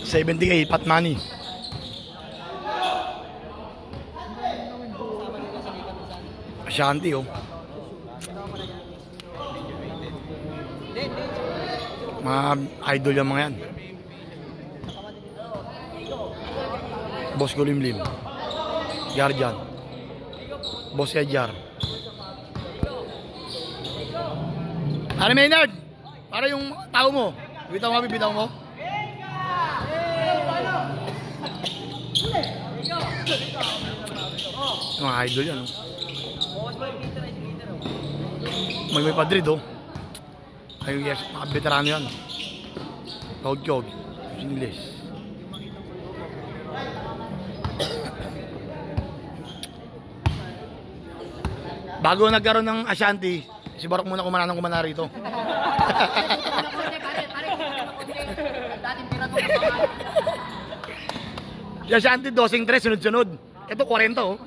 70K, Pat Money. Ashanti, oh. Mga idol yung mga yan. Boss Gulimlim. Guardian. Boss Edjar. Ano Maynard? Para yung tao mo. Bitaw mo, bibitaw mo. Mga idol yan, oh. May Padrid, oh. Ayun, yes, mga veterano yan. Kog-kog. English. Bago nagkaroon ng Ashanti, si Barok muna kumana ng kumana rito. Si Ashanti, 12-3, sunod-sunod. Ito, 40, oh.